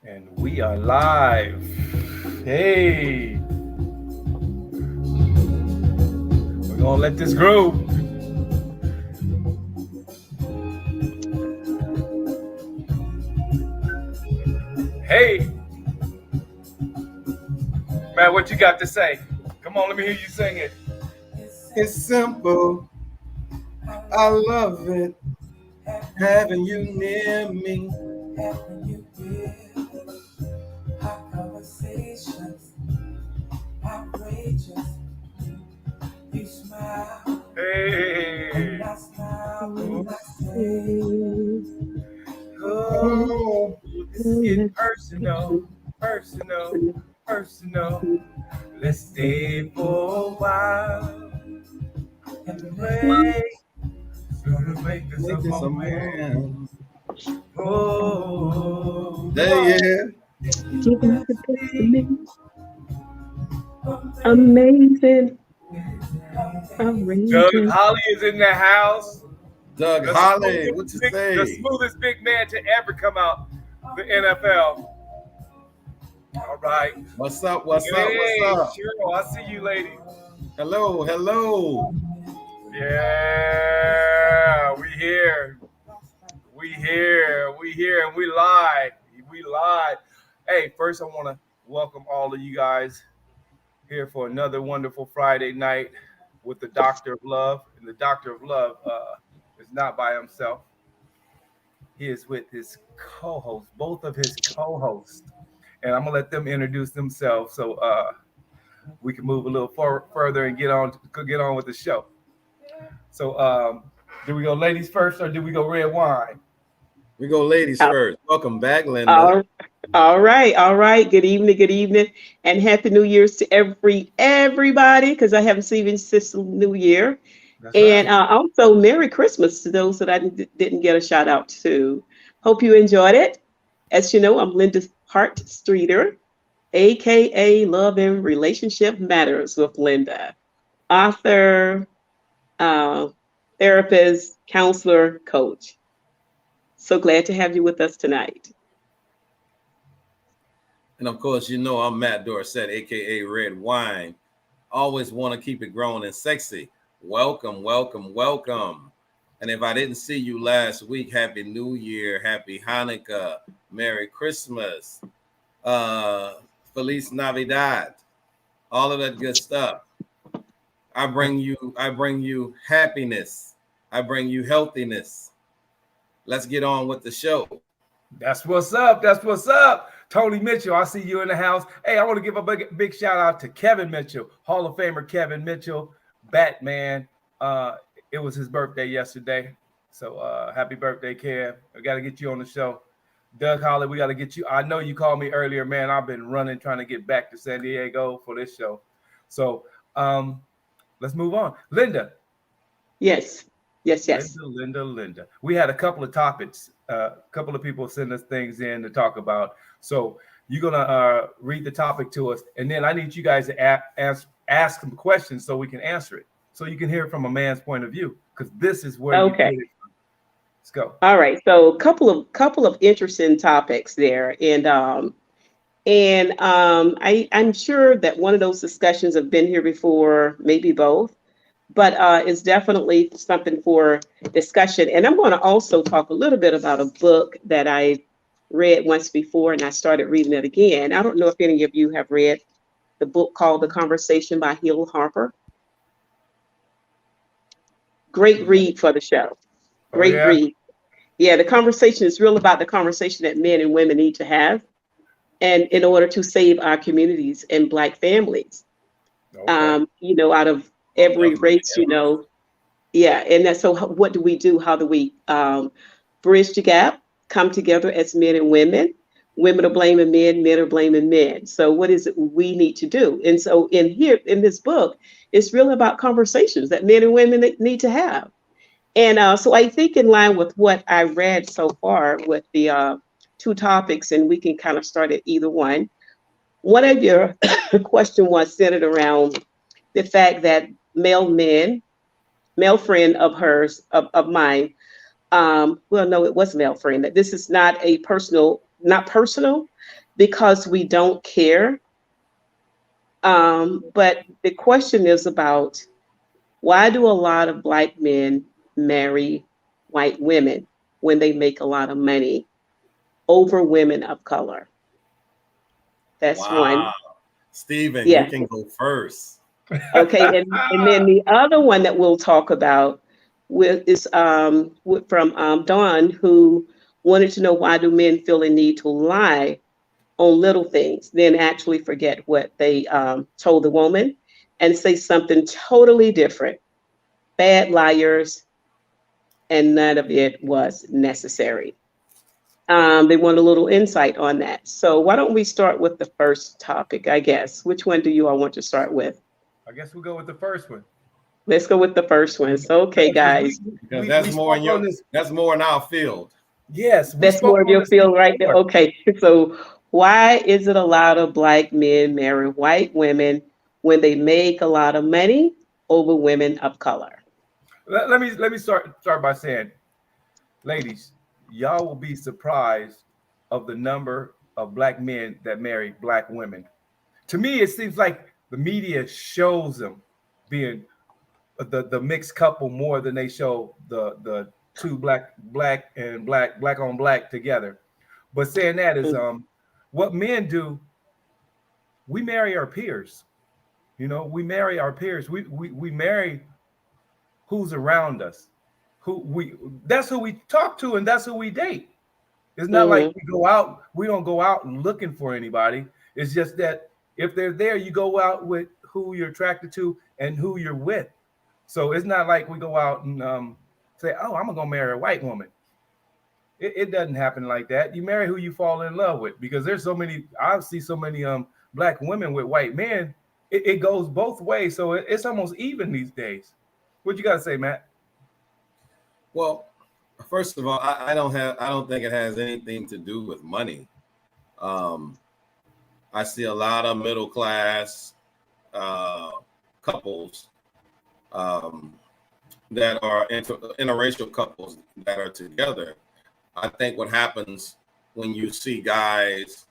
And we are live. Hey, we're gonna let this grow. Hey, man, what you got to say? Come on, let me hear you sing it. It's simple. I love it. Having you near me. Hey, oh, oh, this is getting personal, personal, personal. Let's stay for a while and pray. Gonna make this a Make this a moment. man. Oh, come There, on. yeah. Giving the best to me. Amazing, Doug outrageous. Holly is in the house. Doug The Holly, smoothest, what you the say? smoothest big man to ever come out the NFL. All right. What's up? What's up? What's Hey, up? Cheryl, I see you, lady. Hello, hello. Yeah, we here. We here, and we live. We live. Hey, first I want to welcome all of you guys here for another wonderful Friday night with the Doctor of Love. And the Doctor of Love is not by himself. He is with his co-host, both of his co-hosts. And I'm gonna let them introduce themselves so we can move a little further and get on with the show. So do we go ladies first or do we go red wine? We go ladies All, first. Welcome back, Linda. all all right, all right. Good evening, and happy New Year's to everybody. Because I haven't seen you since the New Year, That's and right. also Merry Christmas to those that I didn't get a shout out to. Hope you enjoyed it. As you know, I'm Linda Hart Streeter, aka Love and Relationship Matters with Linda, author, uh, therapist, counselor, coach. So glad to have you with us tonight. And of course, you know I'm Matt Dorsett, aka Red Wine. Always want to keep it grown and sexy. Welcome, welcome, welcome. And if I didn't see you last week, Happy New Year, Happy Hanukkah, Merry Christmas, uh, Feliz Navidad, all of that good stuff. I bring you happiness. I bring you healthiness. Let's get on with the show. That's what's up. That's what's up. Tony Mitchell, I see you in the house. Hey, I want to give a big shout out to Kevin Mitchell, Hall of Famer Kevin Mitchell, Batman. Uh, it was his birthday yesterday. So happy birthday, Kev. I got to get you on the show. Doug Holly, we got to get you. I know you called me earlier, man. I've been running trying to get back to San Diego for this show. So um, let's move on. Linda, Yes, yes, yes. Linda. We had a couple of topics. A couple of people send us things in to talk about. So you're gonna read the topic to us, and then I need you guys to ask some questions so we can answer it. So you can hear it from a man's point of view, because this is where you Okay. get it. Let's go. All right. So couple of interesting topics there, and I'm sure that one of those discussions have been here before, maybe both, but it's definitely something for discussion. And I'm going to also talk a little bit about a book that I read once before, and I started reading it again. I don't know if any of you have read the book called The Conversation by Hill Harper. Great read for the show. Oh Great yeah. read. Yeah, the conversation is real about the conversation that men and women need to have, and in order to save our communities and Black families. Okay. Out of I every love it. race, yeah. And that's so. What do we do? How do we bridge the gap? Come together as men and women. Women are blaming men. Men are blaming men. So what is it we need to do? And so in this book, it's really about conversations that men and women need to have. And so I think in line with what I read so far with the two topics, and we can kind of start at either one. One of your question was centered around the fact that male men, male friend of hers, of mine, well, no, it was male friend, that this is not a personal, not personal. because we don't care. But the question is about, why do a lot of Black men marry white women when they make a lot of money over women of color? That's one. Wow. Stephen, you Yeah. can go first. Okay. And then the other one that we'll talk about is from Dawn, who wanted to know, why do men feel a need to lie on little things, then actually forget what they told the woman and say something totally different? Bad liars, and none of it was necessary. They want a little insight on that. So why don't we start with the first topic, I guess? Which one do you all want to start with? I guess we'll go with the first one. Let's go with the first one. So, okay, Because we, guys, Because we spoke on this. that's more in our field. Yes, we that's spoke more of on your this field right there. before. Okay, so why is it a lot of Black men marry white women when they make a lot of money over women of color? Let me start by saying, ladies, y'all will be surprised of the number of Black men that marry Black women. To me, it seems like the media shows them being the mixed couple more than they show the two black on black together. But saying that is what men do. We marry our peers. We marry our peers. We marry who's around us. Who we That's who we talk to, and that's who we date. It's not like Mm-hmm. we don't go out looking for anybody. It's just that if they're there, you go out with who you're attracted to and who you're with. So it's not like we go out and say, "Oh, I'm gonna marry a white woman." It doesn't happen like that. You marry who you fall in love with, because there's so many. I see so many Black women with white men. It goes both ways, so it's almost even these days. What you got to say, Matt? Well, first of all, I don't think it has anything to do with money. Um, I see a lot of middle class uh, couples um, that are interracial couples that are together. I think what happens when you see guys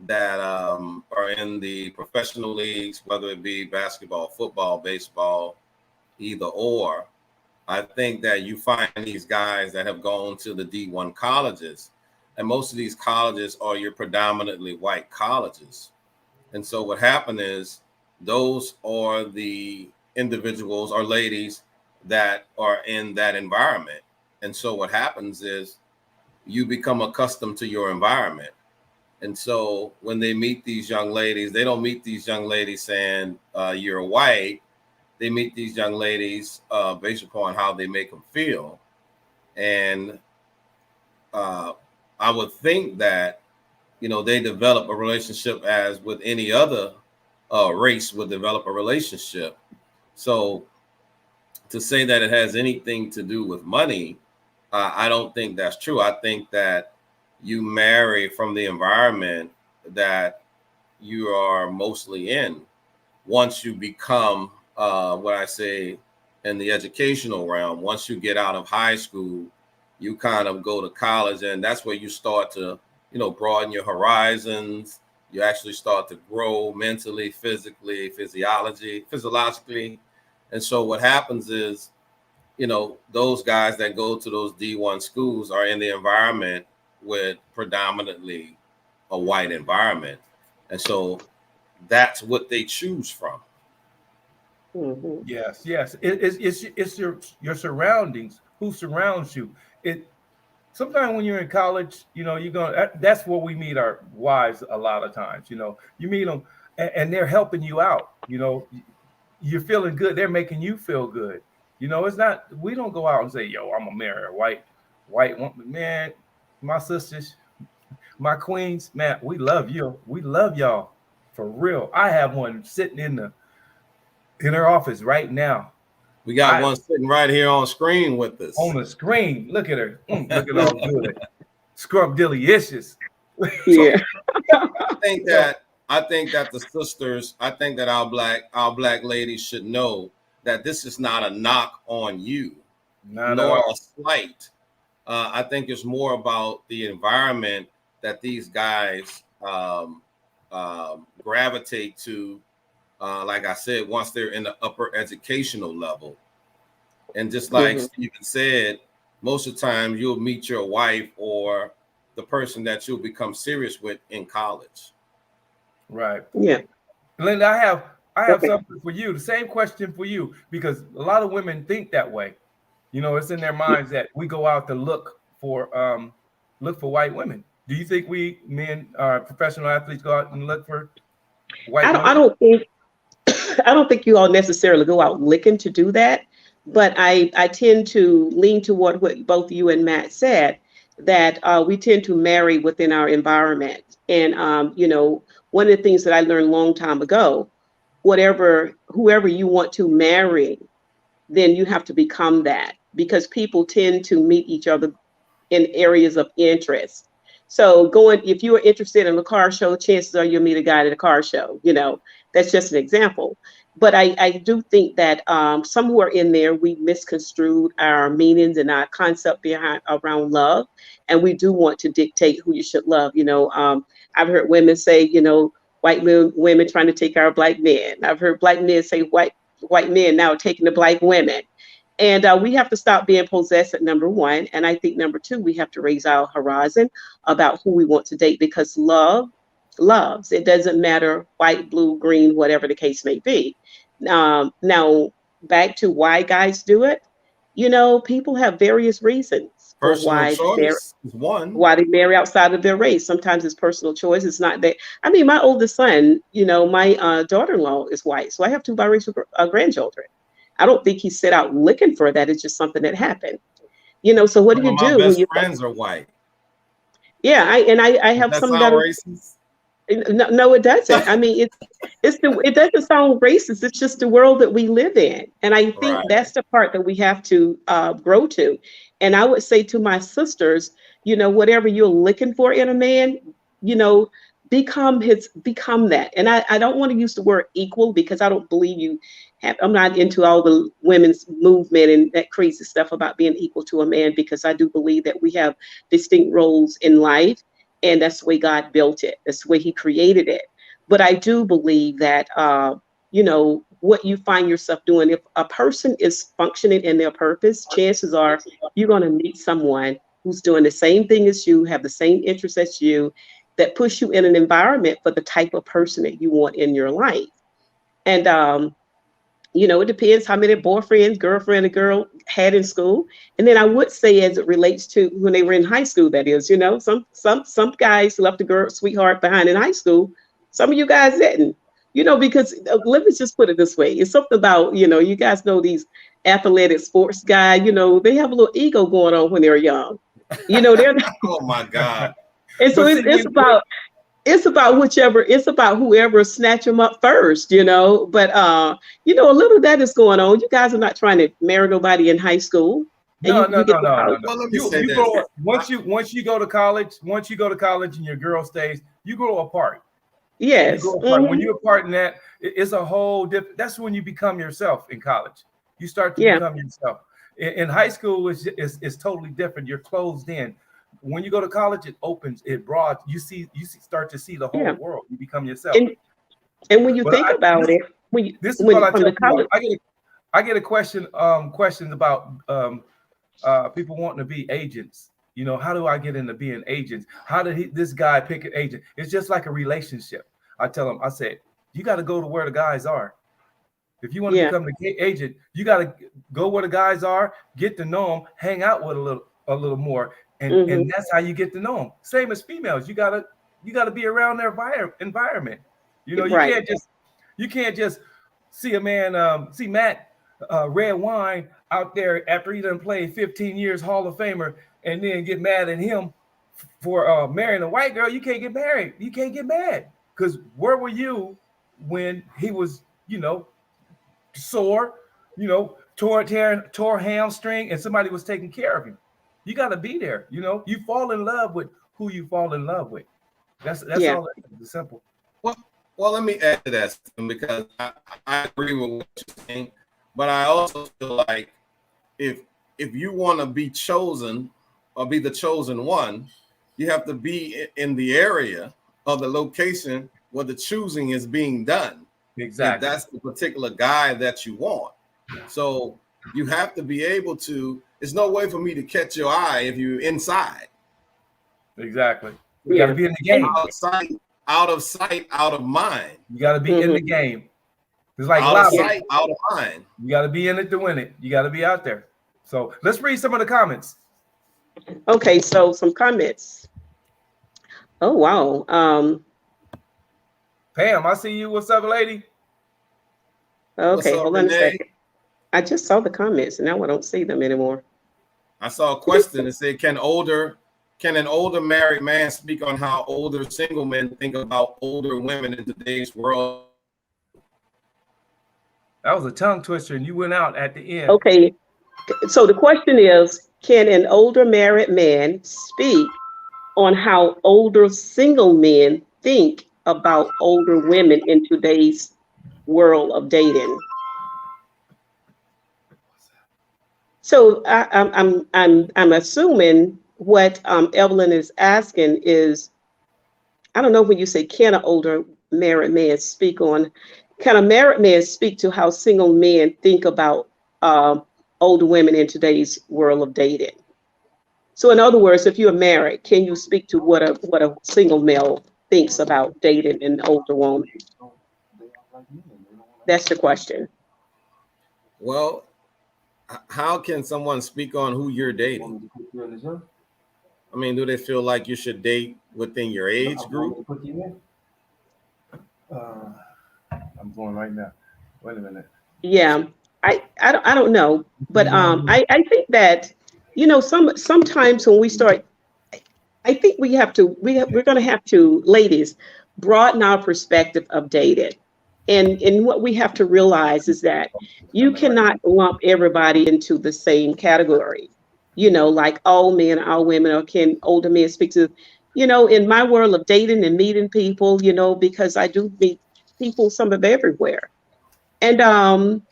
that are in the professional leagues, whether it be basketball, football, baseball, either or, I think that you find these guys that have gone to the D1 colleges, and most of these colleges are your predominantly white colleges. And so what happened is, those are the individuals or ladies that are in that environment. And so what happens is, you become accustomed to your environment. And so when they meet these young ladies, they don't meet these young ladies saying, you're white. They meet these young ladies based upon how they make them feel. And I would think that, they develop a relationship as with any other race would develop a relationship. So to say that it has anything to do with money, I don't think that's true. I think that you marry from the environment that you are mostly in. Once you become, what I say in the educational realm, once you get out of high school, you kind of go to college, and that's where you start to, broaden your horizons. You actually start to grow mentally, physically, physiologically. And so what happens is, those guys that go to those D1 schools are in the environment with predominantly a white environment. And so that's what they choose from. Mm-hmm. Yes. It's your surroundings. Who surrounds you? It Sometimes when you're in college, you're gonna. That's where we meet our wives a lot of times. You meet them, and they're helping you out. You're feeling good. They're making you feel good. It's not. We don't go out and say, "Yo, I'm gonna marry a white woman." Man, my sisters, my queens, man, we love you. We love y'all for real. I have one sitting in her office right now. We got I one sitting right here on screen with On us. the screen. Look at her. Looking all good. Scrub delicious. So Yeah. I think so that the sisters, I think that our black ladies should know that this is not a knock on you, not at nor a all. slight. I think it's more about the environment that these guys um, gravitate to, like I said, once they're in the upper educational level. And just like Mhm. Stephen said, most of the time you'll meet your wife or the person that you'll become serious with in college. Right. Yeah. Linda, I have Okay. something for you. The same question for you, because a lot of women think that way. You know, it's in their Yeah. minds that we go out to look for white women. Do you think we men, professional athletes, go out and look for I white don't. I women? don't think. I don't think you all necessarily go out looking to do that, but I tend to lean toward what both you and Matt said, that we tend to marry within our environment. And one of the things that I learned a long time ago, whoever you want to marry, then you have to become that, because people tend to meet each other in areas of interest. So if you are interested in a car show, chances are you'll meet a guy at a car show. That's just an example. But I do think that somewhere in there we misconstrued our meanings and our concept behind around love, and we do want to dictate who you should love. I've heard women say, white women trying to take our black men. I've heard black men say white men now taking the black women. And we have to stop being possessive, number one. And I think number two, we have to raise our horizon about who we want to date, because love loves. It doesn't matter white, blue, green, whatever the case may be. Now, back to why guys do it. People have various reasons for Personal choice is one. why they marry outside of their race. Sometimes it's personal choice. It's not that. I mean, my oldest son, my daughter-in-law is white, so I have two biracial grandchildren. I don't think he set out looking for that. It's just something that happened. So what do Some of you my do when best you? friends are white. Yeah, I Does have that some that sound are. racist? No, no, it doesn't. I mean, it doesn't sound racist. It's just the world that we live in, and I think Right. that's the part that we have to grow to. And I would say to my sisters, whatever you're looking for in a man, you know, become that. And I don't want to use the word equal, because I don't believe you have. I'm not into all the women's movement and that crazy stuff about being equal to a man, because I do believe that we have distinct roles in life, and that's the way God built it. That's the way He created it. But I do believe that what you find yourself doing, if a person is functioning in their purpose, chances are you're going to meet someone who's doing the same thing as you, have the same interests as you, that push you in an environment for the type of person that you want in your life. And it depends how many boyfriends, girlfriend, a girl had in school. And then I would say, as it relates to when they were in high school, that is, some guys left a girl sweetheart behind in high school. Some of you guys didn't, because let me just put it this way. It's something about, you guys know these athletic sports guys, they have a little ego going on when they're young. They're Oh my God. and so But it's see, it's about it's about whoever snatch them up first, but a little of that is going on. You guys are not trying to marry nobody in high school, and no, no, you no, get to no, no, college. no. Well, let me You say you this. grow up once you go to college and your girl stays, you grow apart. You Yes. grow apart. When Hmm. you're apart in that, it's a whole different. That's when you become yourself in college. You start to Yeah. become yourself. In high school, it's totally different. You're closed in. When you go to college, it opens, it broad. Start to see the whole Yeah. world. You become yourself. And when you But think about it, this is when what you I come tell to people. college. I get a questions about people wanting to be agents. How do I get into being agents? How did this guy pick an agent? It's just like a relationship. I tell him, I said, you got to go to where the guys are. If you want to Yeah. become the agent, you got to go where the guys are, get to know them, hang out with a little more, and Hmm. that's how you get to know them. Same as females, you gotta be around their environment. You Right. can't just see a man, see Matt Red Wine out there after he done played 15 years Hall of Famer, and then get mad at him for marrying a white girl. You can't get married. You can't get mad, because where were you when he was, sore, tore hamstring, and somebody was taking care of him? You got to be there. You fall in love with who you fall in love with. That's Yeah. all. It's simple. Well, well, let me add to that, Stephen, because I agree with what you're saying, but I also feel like if if you want to be chosen or be the chosen one, you have to be in the area. of the location where the choosing is being done. Exactly. If that's the particular guy that you want. So you have to be able to, there's no way for me to catch your eye if you're inside. Exactly. You got to be in the game. Out of sight, out of mind. You got to be in the game. It's like out of sight, out of mind. You got to be in it to win it. You got to be out there. So let's read some of the comments. Okay, so some comments. Oh, wow. Pam, I see you. What's up, lady? Okay, hold on a second. I just saw the comments, and now I don't see them anymore. I saw a question that said, can an older married man speak on how older single men think about older women in today's world? That was a tongue twister, and you went out at the end. Okay, so the question is, can an older married man speak on how older single men think about older women in today's world of dating? So I'm assuming what Evelyn is asking is, I don't know when you say, can an older married man speak on, can a married man speak to how single men think about older women in today's world of dating? So in other words, if you're married, can you speak to what a single male thinks about dating an older woman? That's the question. Well, how can someone speak on who you're dating? I mean, do they feel like you should date within your age group? I'm going right now. Wait a minute. Yeah, I don't know, but I think that, you know, sometimes when we start, I think we're going to have to, ladies, broaden our perspective of dating. And what we have to realize is that you cannot lump everybody into the same category. You know, like all men, all women, or can older men speak to, you know, in my world of dating and meeting people, you know, because I do meet people, some of everywhere. And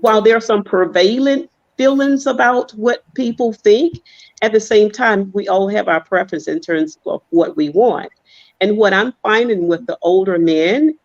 while there are some prevalent feelings about what people think, at the same time, we all have our preference in terms of what we want. And what I'm finding with the older men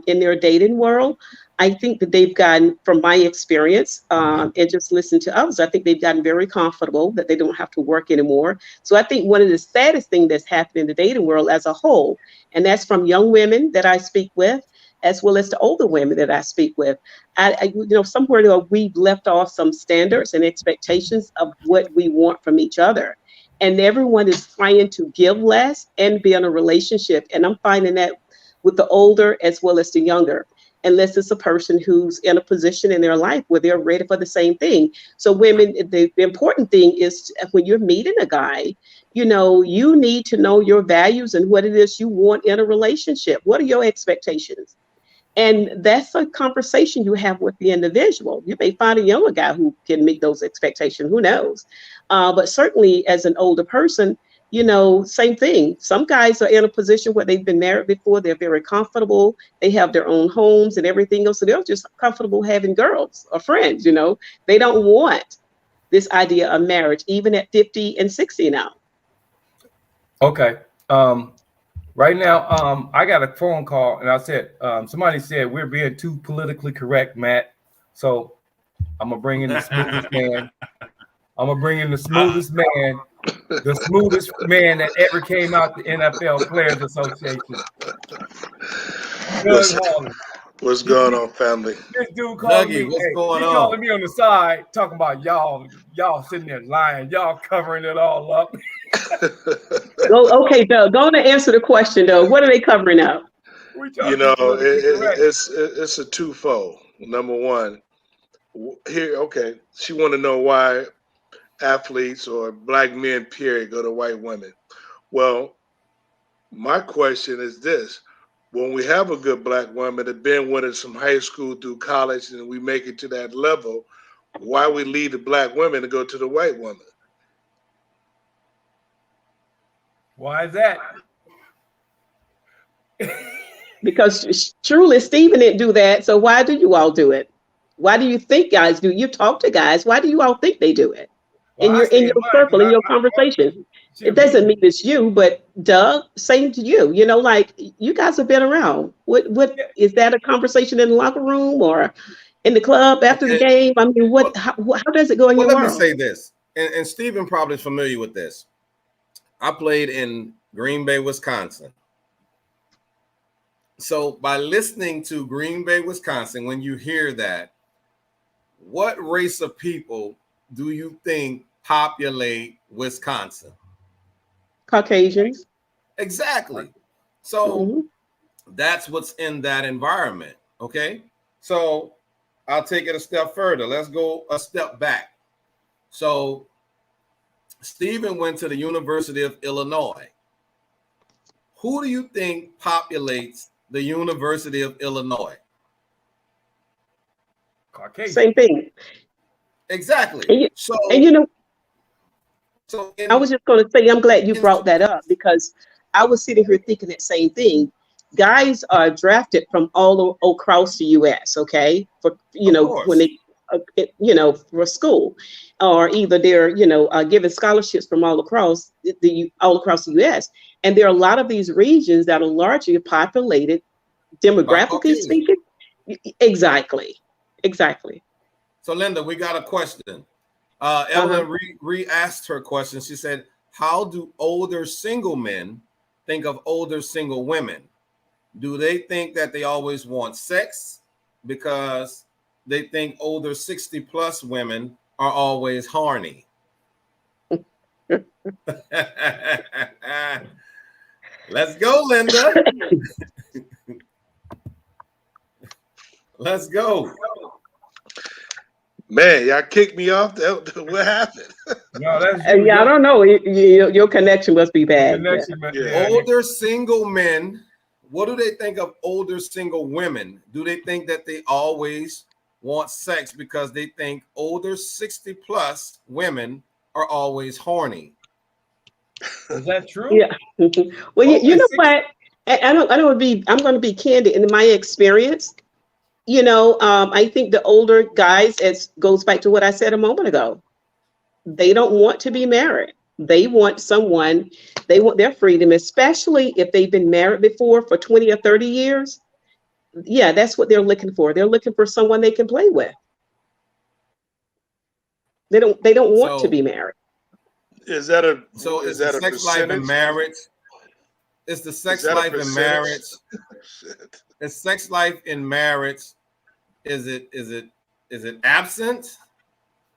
in their dating world, I think that they've gotten, from my experience and just listen to others, I think they've gotten very comfortable that they don't have to work anymore. So I think one of the saddest things that's happened in the dating world as a whole, and that's from young women that I speak with, as well as the older women that I speak with, you know, somewhere we've left off some standards and expectations of what we want from each other. And everyone is trying to give less and be in a relationship. And I'm finding that with the older as well as the younger, unless it's a person who's in a position in their life where they're ready for the same thing. So women, the important thing is when you're meeting a guy, you know, you need to know your values and what it is you want in a relationship. What are your expectations? And that's a conversation you have with the individual. You may find a younger guy who can meet those expectations, who knows? But certainly as an older person, you know, same thing. Some guys are in a position where they've been married before. They're very comfortable. They have their own homes and everything else. So they're just comfortable having girls or friends, you know. They don't want this idea of marriage, even at 50 and 60 now. Okay. Right now, I got a phone call, and I said, somebody said we're being too politically correct, Matt. So I'm gonna bring in the smoothest man. I'm gonna bring in the smoothest man, the smoothest man that ever came out the NFL Players Association. What's going on, family? This dude called me. What's going on? Calling me on the side, talking about y'all sitting there lying, y'all covering it all up. Okay, Doug, go on and answer the question, though. What are they covering up? You know, it's a twofold. Number one, here, okay, she want to know why athletes or black men, period, go to white women. Well, my question is this. When we have a good black woman that been with us from high school through college and we make it to that level, why we leave the black women to go to the white woman? Why is that? Because truly, Stephen didn't do that. So why do you all do it? Why do you think guys do? You talk to guys. Why do you all think they do it? In your circle, in your conversation. It doesn't mean it's you, but Doug, same to you. You know, like you guys have been around. What Yeah. is that a conversation in the locker room or in the club after the Okay. game? I mean, Well, how does it go in well, your let me world? say this, and Stephen probably is familiar with this. I played in Green Bay, Wisconsin. So by listening to Green Bay, Wisconsin, when you hear that, what race of people do you think populate Wisconsin? Caucasians. Exactly. So Hmm. that's what's in that environment. Okay. So I'll take it a step further. Let's go a step back. So Stephen went to the University of Illinois. Who do you think populates the University of Illinois? Caucasian. Same thing. Exactly. And you, So, and you know, so I was just going to say, I'm glad you in brought that up because I was sitting here thinking that same thing. Guys are drafted from across the U.S. Okay, for of when course, they for school, or either they're given scholarships from all across the U.S. And there are a lot of these regions that are largely populated by demographically Caucasian. speaking. Exactly, exactly. So, Linda, we got a question. Uh-huh. Evelyn re-asked her question. She said, "How do older single men think of older single women? Do they think that they always want sex because they think older 60 plus women are always horny?" Let's go, Linda. Let's go. Man, y'all kicked me off. What happened? No, that's you. Yeah, I don't know. Your connection must be Your bad. Yeah. connection, man. Yeah. Yeah. Older single men, what do they think of older single women? Do they think that they always want sex because they think older 60 plus women are always horny? Is that true? Yeah. Well, you Older know six. what? I'm going to be candid. In my experience, I think the older guys, it goes back to what I said a moment ago. They don't want to be married. They want someone, they want their freedom, especially if they've been married before for 20 or 30 years. Yeah, that's what they're looking for. They're looking for someone they can play with. They don't want to So be married. is that a So is is the that a sex life in percentage? marriage? Is the Is sex that a life in marriage? percentage? Shit. Is sex life in marriage? Is it absent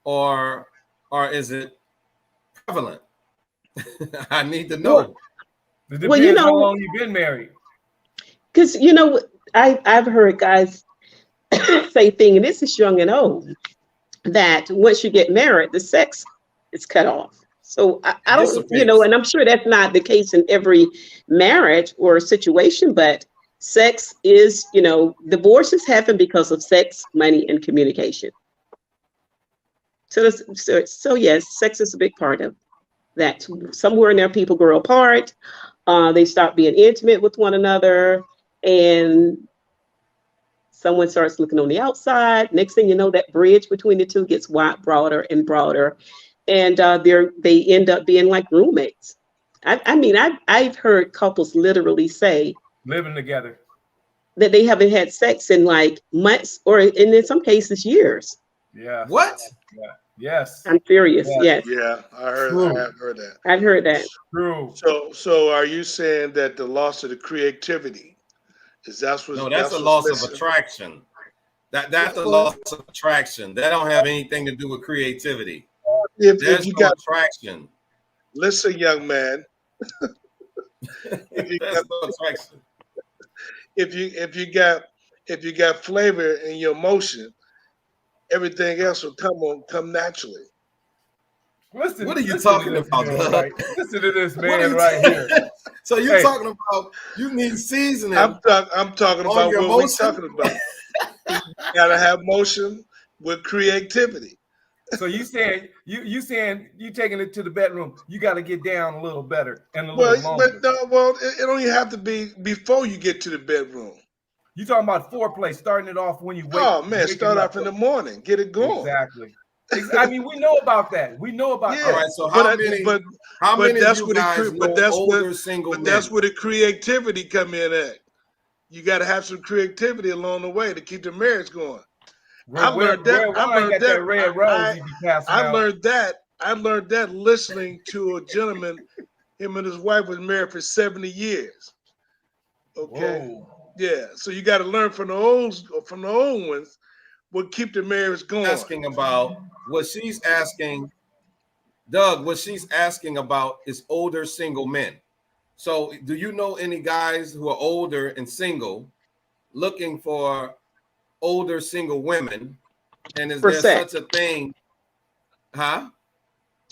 or is it prevalent? I need to Well, know. It well, depends how long you've been married. because I've heard guys say thing, and this is young and old, that once you get married, the sex is cut off. So I don't, Dissipates. and I'm sure that's not the case in every marriage or situation, but sex is, divorces happen because of sex, money, and communication. So yes, sex is a big part of that. Somewhere in there, people grow apart. They stop being intimate with one another, and someone starts looking on the outside. Next thing you know, that bridge between the two gets broader and broader, and they end up being like roommates. I've heard couples literally say Living together. that they haven't had sex in like months, or in some cases years. Yes. What? Yeah. Yes. I'm serious. Yes. Yes, Yeah, I True. have heard that. I've heard that. True. So are you saying that the loss of the creativity No, that's a that's what's loss of missing? attraction. That's a Well, loss of attraction. That don't have anything to do with creativity. If There's you no got attraction. listen, young man, if you got There's no attraction. if you if you got if you got flavor in your motion, everything else will come naturally. Listen, What are you listen to talking this about, man, Doug? right? Listen to this What are man you right here. So you're Hey, talking about you need seasoning I'm talking on about your what we're motion? talking about. You gotta have motion with creativity. so you saying you taking it to the bedroom, you got to get down a little better and a Well, little but longer. no, well, it don't even have to be before you get to the bedroom. You talking about foreplay, starting it off when you Oh man, waking start up. off in the morning, get it going. Exactly. I mean, we know about that. We know about Yeah, All that. right. So but how many of that's you where guys know older single men? that's where the creativity come in at. You got to have some creativity along the way to keep the marriage going. I learned that. Red wine got that red rose he be passing I out. learned that. I learned that listening to a gentleman. Him and his wife was married for 70 years. Okay. Whoa. Yeah. So you got to learn from the old ones what keep the marriage going. Asking about what she's asking, Doug, what she's asking about is older single men. So, do you know any guys who are older and single looking for older single women? And is For there sex. such a thing? Huh?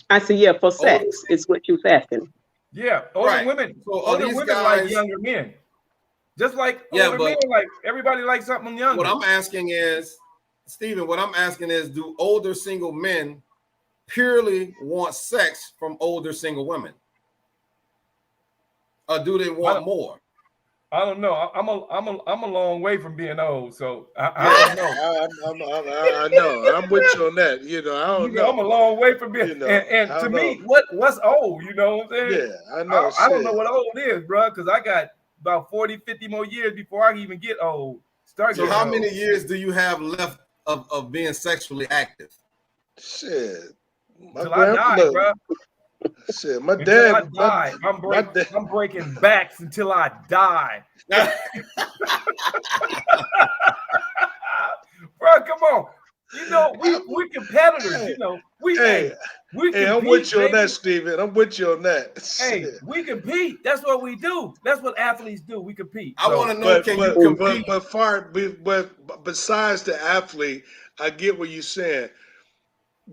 I said, yeah, for Older, sex is what you was asking. Yeah, right. So, are older these women like guys? younger men. Just like Yeah, older men, but like everybody likes something what younger. I'm asking is, Stephen, what I'm asking is, do older single men purely want sex from older single women? Or do they want more? I don't know. I'm a long way from being old, so I Yeah. don't know. I know. I'm with you on that. I don't know. I'm a long way from being. I And to don't know. me, what's old? You know what I'm saying? Yeah, I know. I don't know what old is, bro, because I got about 40, 50 more years before I can even get old. So how many years do you have left of being sexually active? Shit. Until I die, bro. Shit, my until dad. I die. I'm breaking backs until I die. Bro, come on. We're competitors. We I'm compete, with you on baby. that, Steven. I'm with you on that. Hey, we compete. That's what we do. That's what athletes do. We compete. I want to know, can you compete? But besides the athlete, I get what you're saying.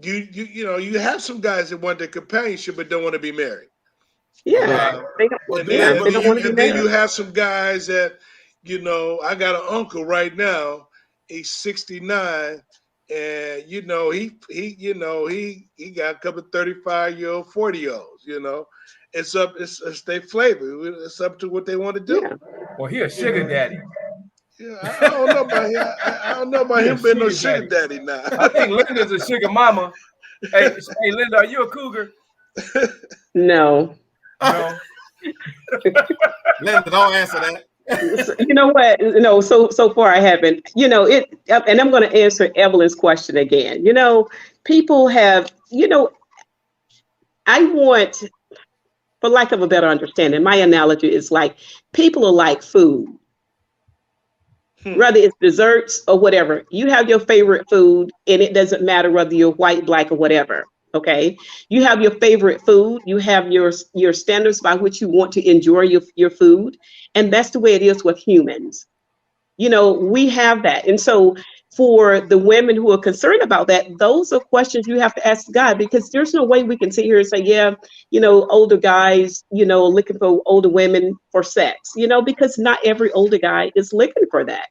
You have some guys that want the companionship but don't want to be married. Yeah, they don't. Yeah, they don't want to be married. Then you have some guys that, I got an uncle right now. He's 69, and he got a couple of 35-year-old, 40-year-olds. It's their flavor. It's up to what they want to do. Yeah. Well, he a sugar daddy. Yeah, I don't know about him. I don't know about him being no sugar daddy now. I think Linda's a sugar mama. Hey, Linda, are you a cougar? No. No. Linda, don't answer that. You know what? No, so far I haven't. And I'm going to answer Evelyn's question again. People have, I want, for lack of a better understanding, my analogy is like people are like food. Whether it's desserts or whatever, you have your favorite food, and it doesn't matter whether you're white, black, or whatever. Okay, you have your favorite food. You have your standards by which you want to enjoy your food, and that's the way it is with humans. We have that, and so for the women who are concerned about that, those are questions you have to ask God, because there's no way we can sit here and say, yeah, older guys, looking for older women for sex, because not every older guy is looking for that.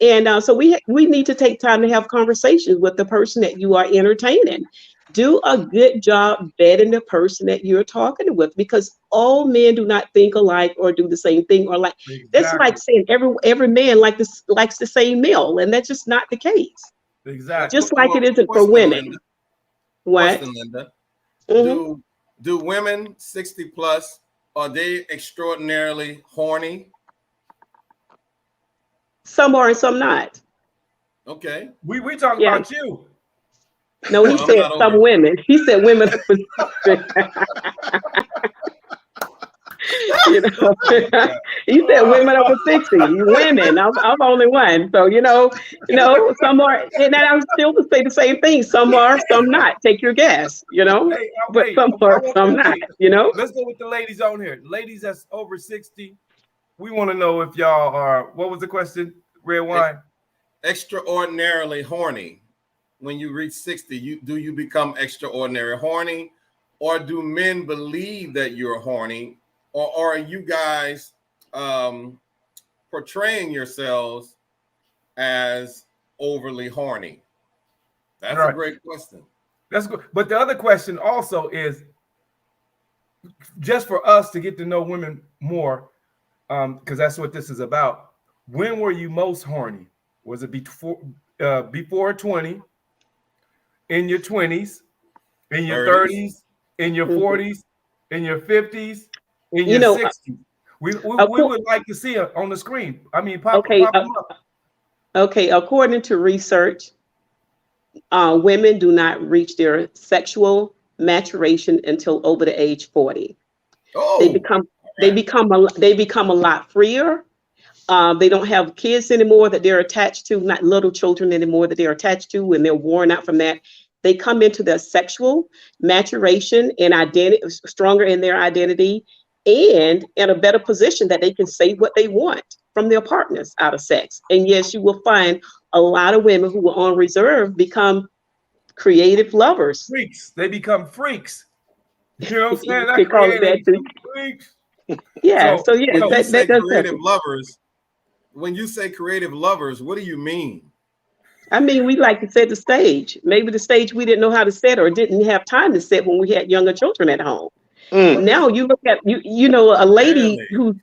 And so we need to take time to have conversations with the person that you are entertaining. Do a good job vetting the person that you're talking with, because all men do not think alike or do the same thing, or like that's like saying every man likes the same meal, and that's just not the case. Exactly. Just like it isn't for women. Linda. What? Question, Linda. Mm-hmm. Do women 60 plus, are they extraordinarily horny? Some are and some not. Okay. We talking about you. No, he said some women. He said women. He said women over 60. Women. I'm only one. So some are, and I still would say the same thing. Some are, some not. Take your guess. But some are, some not. Let's go with the ladies on here. Ladies that's over 60. We want to know if y'all are. What was the question? Red wine. Extraordinarily horny. When you reach 60, do you become extraordinary horny, or do men believe that you're horny, or are you guys portraying yourselves as overly horny? That's a great question. That's good. But the other question also is, just for us to get to know women more, because that's what this is about. When were you most horny? Was it before 20? in your 20s, in your 30s. 30s, in your Mhm. 40s, in your 50s, in You your know, 60s. We acco- would like to see it on the screen. I mean, pop okay, them up. okay. According to research, women do not reach their sexual maturation until over the age 40. They Oh, become all right. they become a lot freer. They don't have kids anymore that they're attached to, not little children anymore that they're attached to, and they're worn out from that. They come into their sexual maturation and identity, stronger in their identity, and in a better position that they can say what they want from their partners out of sex. And yes, you will find a lot of women who are on reserve become creative lovers. Freaks. They become freaks. You know what I'm saying? You That could call it created that too. some freaks. Yeah. So, So yes, When so you that say does creative happen. lovers, when you say creative lovers, what do you mean? I mean, we like to set the stage. Maybe the stage we didn't know how to set or didn't have time to set when we had younger children at home. Mm. what is Now you look at you know a lady Really?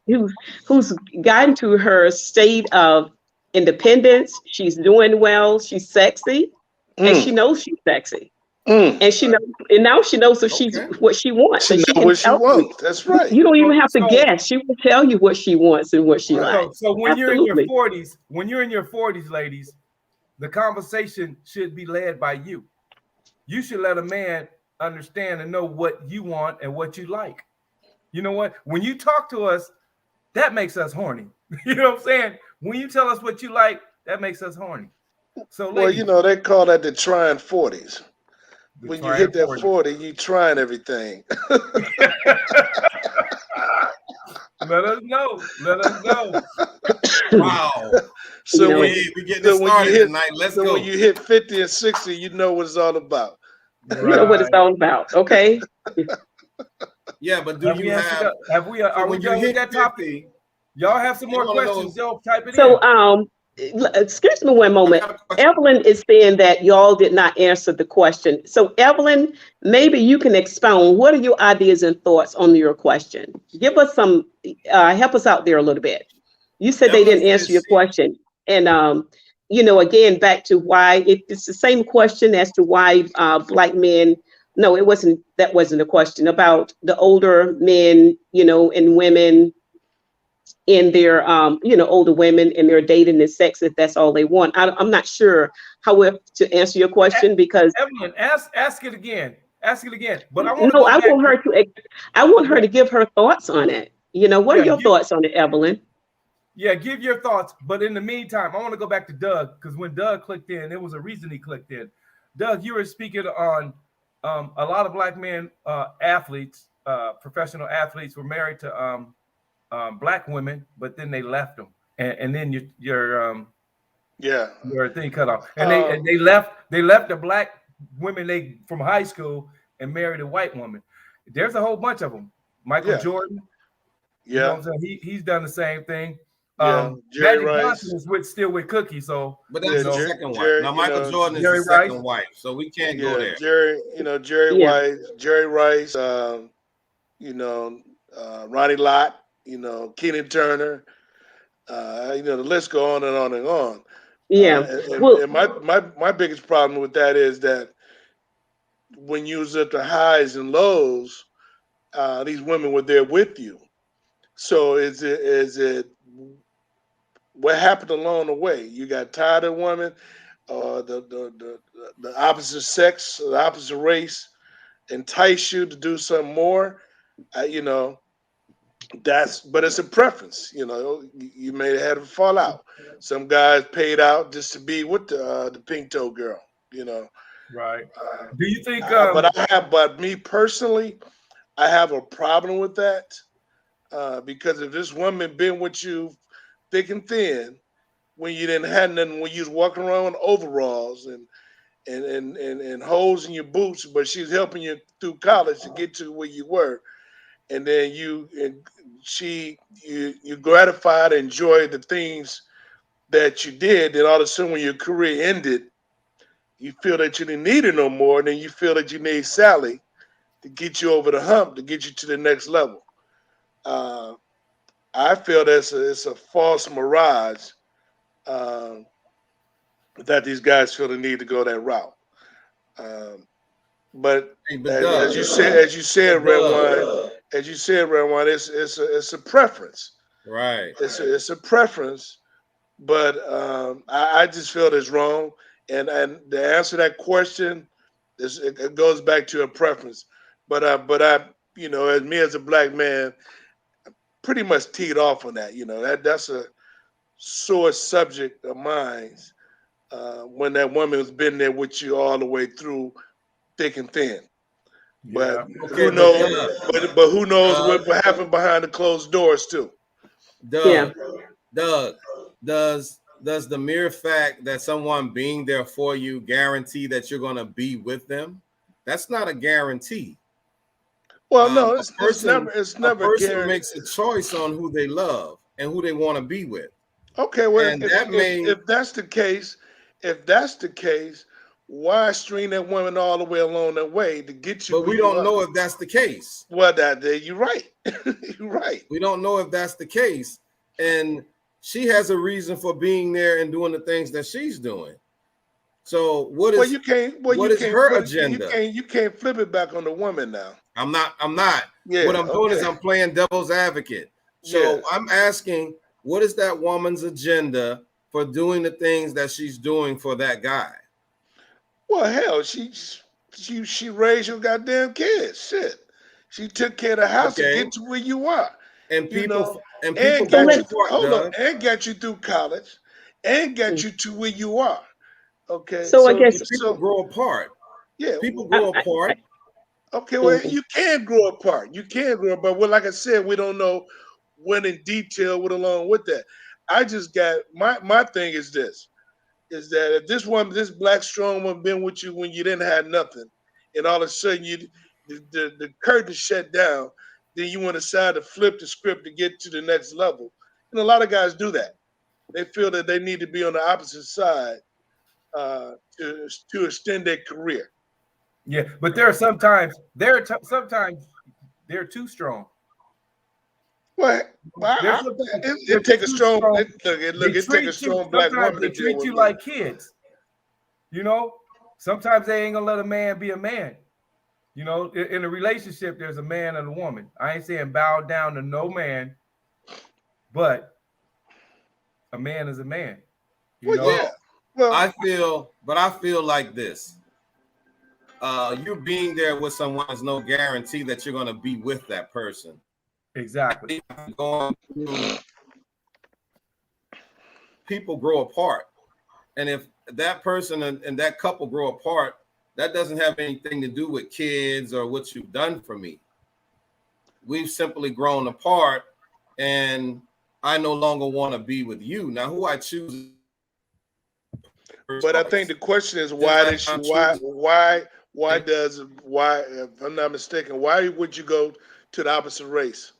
who's gotten to her state of independence. She's doing well. She's sexy, and she Mm. knows she's sexy, Mm. and she knows, and now she knows that she's Okay. what she wants, She and she know can what she tell you. wants. That's right. You don't even so have to so guess. She will tell you what she wants and what she Right. likes. so when you're in your Absolutely. 40s, ladies, the conversation should be led by you. You should let a man understand and know what you want and what you like. You know what? When you talk to us, that makes us horny. You know what I'm saying? When you tell us what you like, that makes us horny. So, Well, you ladies, know, they call that the trying 40s. the When you trying hit that 40s. 40, you trying everything. Let us know. Let us know. Wow. You So know, when Hey, you we getting it so when you started hit tonight. Let's so when go. you hit 50 and 60, you know what it's all about. you know what it's Right. all about. Okay. Yeah, but do Have we you answered have that? Have we? so Are we when you done with hit that topic? 50, Y'all have some they more want to know questions? Y'all type it So, in. excuse me one I moment. got a question. Evelyn is saying that y'all did not answer the question. So, Evelyn, maybe you can expound. What are your ideas and thoughts on your question? Give us some, help us out there a little bit. You said they Evelyn didn't answer says your she question. And, again, back to why it's the same question as to why Black men, no, that wasn't a question about the older men, and women in their older women and their dating and sex if that's all they want. I'm not sure how to answer your question because Evelyn, ask it again. Ask it again. But I want to no, go back to I want her yeah, to give her thoughts on it. What are yeah, your thoughts on it, Evelyn? yeah. Give your thoughts. But in the meantime, I want to go back to Doug because when Doug clicked in, there was a reason he clicked in. Doug, you were speaking on a lot of black men, athletes, professional athletes, were married to black women, but then they left them, and then Yeah. your thing cut off, and Uh, they left the black women they from high school and married a white woman. There's a whole bunch of them. Michael yeah. Jordan, you know Yeah. what I'm saying? He's done the same thing. Yeah. Jerry Magic Johnson Rice. is still with Cookie, so but you that's Yeah. the know second wife. Jerry, Now Michael Jordan is the Jerry Rice. second wife, so we can't go yeah, there. Jerry Yeah, White, Jerry Rice, you know, Ronnie Lott, Kenan Turner, the list go on and on and on. yeah. Well, And my biggest problem with that is that when you was at the highs and lows, these women were there with you. So is it what happened along the way? You got tired of women, the opposite sex, the opposite race entice you to do something more. You know, but it's a preference. You may have had a fallout. Some guys paid out just to be with the pink toe girl. You know, Right. uh, Do you think but me personally, I have a problem with that because if this woman been with you thick and thin when you didn't have nothing, when you was walking around in overalls and holes in your boots, but she's helping you through college to get to where you were, and then you gratified, enjoyed the things that you did. Then all of a sudden, when your career ended, you feel that you didn't need it no more, and then you feel that you need Sally to get you over the hump, to get you to the next level. Uh, I feel it's a false mirage um, that these guys feel the need to go that route. But Hey, but as Doug, you said, red Doug, wine. As you said, red wine. It's a preference. right? It's a preference. But I just feel it's wrong. And to answer that question, it goes back to a preference. But I as me as a black man, pretty much teed off on that. That's a sore subject of mine. When that woman has been there with you all the way through, thick and thin. But Yeah. Okay, who but knows? Doug, But who knows Doug, what happened behind the closed doors too? Yeah. Doug, Doug, does the mere fact that someone being there for you guarantee that you're going to be with them? That's not a guarantee. Well, Um, no, a it's person, a never person guaranteed. makes a choice on who they love and who they want to be with, Okay, well, and that may. if that's the case, if that's the case, why string that woman all the way along that way to get you But where we you don't are? know if that's the case. Well, you're right. You're right. We don't know if that's the case, and she has a reason for being there and doing the things that she's doing. So Well, you can't. Well, what you is can't her put it. agenda? You can't flip it back on the woman now. I'm not. What Yeah. I'm doing is Okay. I'm playing devil's advocate. Yeah. So I'm asking, what is that woman's agenda for doing the things that she's doing for that guy? Well, hell, she raised your goddamn kids. Shit, she took care of the house to Okay. get to where you are. And You know, people and So grow got you. let's apart, Hold on, Doug. and got you through college, and got you to where you are. Okay. so I So guess people grow apart. Yeah. People I, grow I, apart. Okay. Well, mhm. you can grow apart. You can grow apart. Well, like I said, we don't know when in detail what along with that. I just got my thing is this. Is that if this black strong one been with you when you didn't have nothing, and all of a sudden the curtain shut down, then you want to decide to flip the script to get to the next level. And a lot of guys do that. They feel that they need to be on the opposite side to extend their career. Yeah. But sometimes they're too strong. Well, There's sometimes they're it take a too strong strong. look. It take a strong black Sometimes woman they to deal treat with you me. like kids. You know, sometimes they ain't gonna let a man be a man. In a relationship, there's a man and a woman. I ain't saying bow down to no man, but a man is a man. You Well, know, yeah. Well, Well, I feel like this. You being there with someone is no guarantee that you're going to be with that person. exactly. Going through, people grow apart, and if that person and that couple grow apart, that doesn't have anything to do with kids or what you've done for me. We've simply grown apart, and I no longer want to be with you. Now, who I choose, but I think the question is just why like did she I'm choosing. why if I'm not mistaken, why would you go to the opposite race?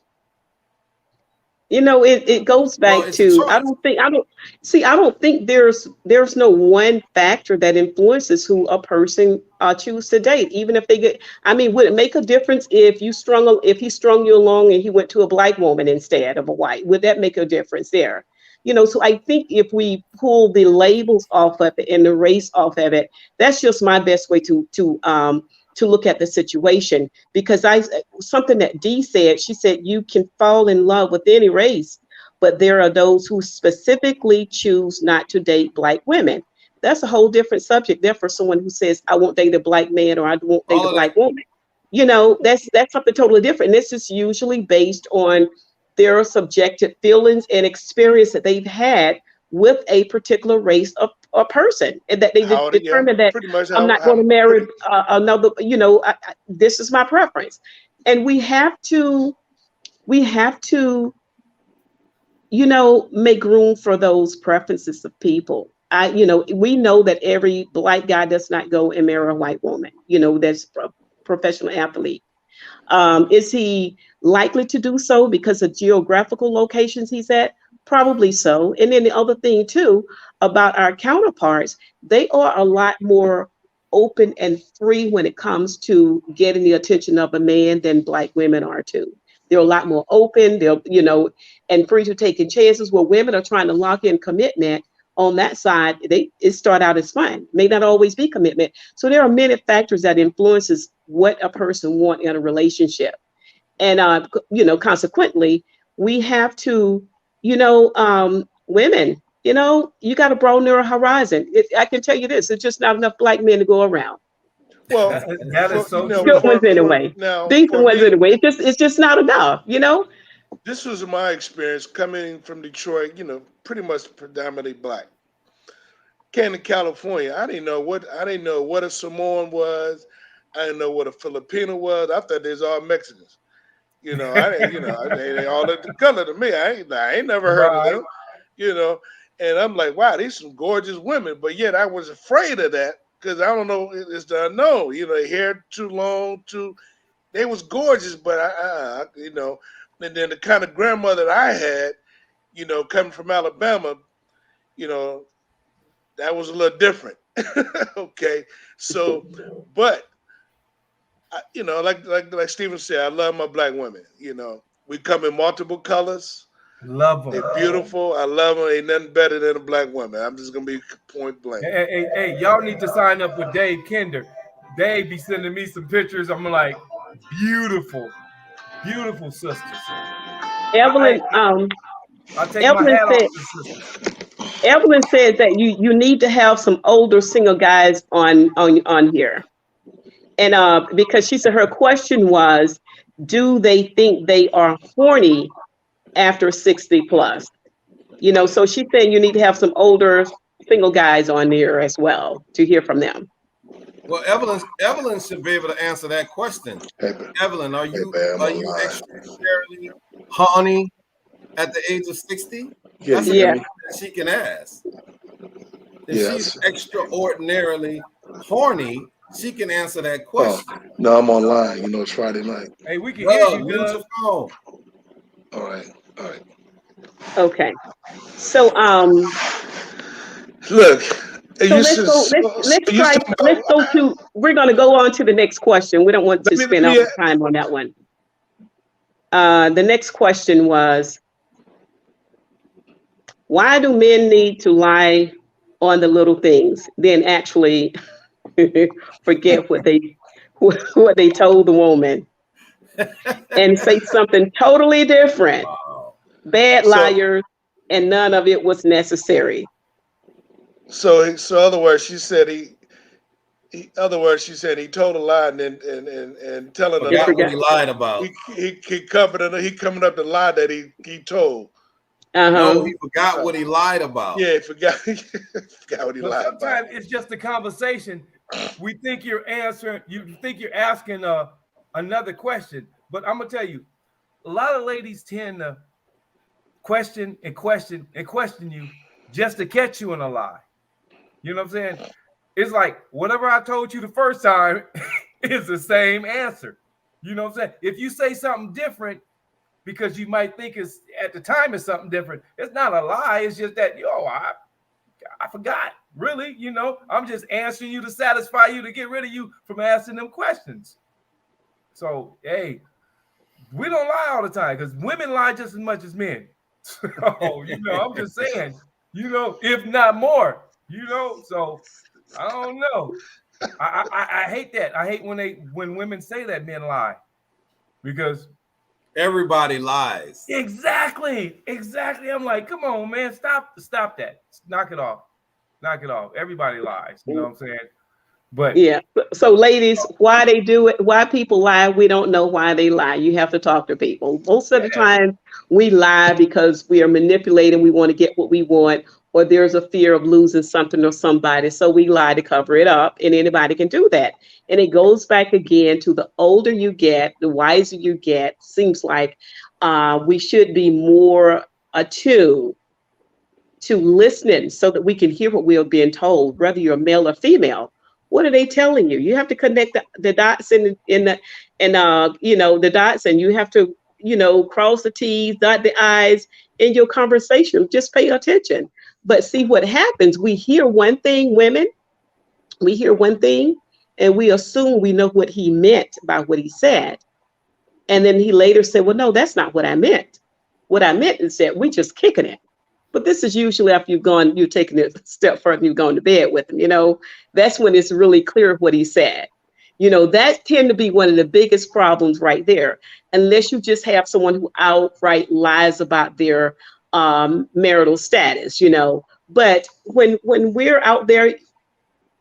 It goes Well, back it's a to choice. I don't think there's no one factor that influences who a person choose to date, even if they get. I mean, would it make a difference if he strung you along and he went to a black woman instead of a white? Would that make a difference there? So I think if we pull the labels off of it and the race off of it, that's just my best way to look at the situation. Because something that Dee said, she said you can fall in love with any race, but there are those who specifically choose not to date black women. That's a whole different subject there for someone who says I won't date a black man or I won't date All a of that. black woman. That's something totally different. And this is usually based on their subjective feelings and experience that they've had with a particular race of a person, and that they Yeah, determine that pretty much I'm not going how to pretty marry another. This is my preference, and we have to make room for those preferences of people. We know that every black guy does not go and marry a white woman. That's a professional athlete. Is he likely to do so because of geographical locations he's at? Probably so. And then the other thing too about our counterparts, they are a lot more open and free when it comes to getting the attention of a man than black women are too. They're a lot more open, and free to taking chances where women are trying to lock in commitment. on that side, it start out as fun, may not always be commitment. So there are many factors that influences what a person want in a relationship. And, consequently, we have to, women, you got to broaden your horizon. I can tell you this, it's just not enough black men to go around. Well, That is for so Good true. ones anyway. now Decent for ones me, anyway. It's just not enough. this was my experience coming from Detroit. Pretty much predominantly black. Came to California. I didn't know what a Samoan was. I didn't know what a Filipino was. I thought they was all Mexicans. I didn't. They all look the color to me. I ain't never heard of Right. them. You know, and I'm like, wow, these some gorgeous women. But yet I was afraid of that because I don't know. It's the unknown. Their hair too long, They was gorgeous, but and then the kind of grandmother that I had, coming from Alabama, you know, that was a little different. Okay, so, but like Steven said, I love my black women. We come in multiple colors. Love them. They're beautiful. I love them. Ain't nothing better than a black woman. I'm just gonna be point blank. Hey, y'all need to sign up with Dave Kinder. Dave be sending me some pictures. I'm like, beautiful, beautiful sisters. I, Evelyn, I take my Evelyn hat off said, to sisters. Evelyn said that you need to have some older single guys on here. And because she said her question was, do they think they are horny after 60 plus? So she's saying you need to have some older single guys on there as well to hear from them. Well, Evelyn should be able to answer that question. Hey, Evelyn, are hey, you man, I'm are you alive. extraordinarily horny at the age of 60? Yeah, That's you a hear Yeah. me? question that she can ask. If she's Yes. extraordinarily horny, she can answer that Oh, question. no, I'm online. It's Friday night. Hey, we can hear Doug, you, mute Doug. your phone. All right. All right. Okay. So Look, so you let's said go. so, Let's so you try. talking Let's about. go to. We're going to go on to the next question. We don't want to Let spend all me. the time on that one. The next question was, why do men need to lie on the little things, then actually forget what they told the woman and say something totally different? Wow. Bad So liars, and none of it was necessary. other words, she said other words, she said he told a lie and telling a He lie. Forgot what forgot. he lied about. He covered it. He coming up the lie that he told. No, Uh-huh. he forgot what he lied about. Yeah, he forgot. Forgot what he But lied about. sometimes it's just a conversation. We think you're answering. You think you're asking another question. But I'm gonna tell you, a lot of ladies tend to question and question and question you just to catch you in a lie. You know what I'm saying? It's like whatever I told you the first time is the same answer. You know what I'm saying? If you say something different because you might think it's at the time it's something different, it's not a lie. It's just that I forgot. Really, I'm just answering you to satisfy you to get rid of you from asking them questions. So hey, we don't lie all the time because women lie just as much as men. So I'm just saying, if not more, So I don't know. I hate that. I hate when women say that men lie because Everybody lies. exactly. I'm like, come on, man, stop that, knock it off. Everybody lies. You know what I'm saying? But Yeah. So ladies, why they do it, why people lie, we don't know why they lie. You have to talk to people. Most of the yeah, time we lie because we are manipulating, we want to get what we want, or there's a fear of losing something or somebody. So we lie to cover it up, and anybody can do that. And it goes back again to the older you get, the wiser you get. Seems like we should be more attuned to listening so that we can hear what we are being told, whether you're male or female. What are they telling you? You have to connect the dots the dots, and you have to, cross the T's, dot the I's in your conversation. Just pay attention. But see what happens. We hear one thing, women, we hear one thing, and we assume we know what he meant by what he said. And then he later said, well, no, that's not what I meant. What I meant is that we just kicking it. But this is usually after you've taken it a step further, and you've gone to bed with him. That's when it's really clear what he said. That tend to be one of the biggest problems right there, unless you just have someone who outright lies about their marital status. But when we're out there,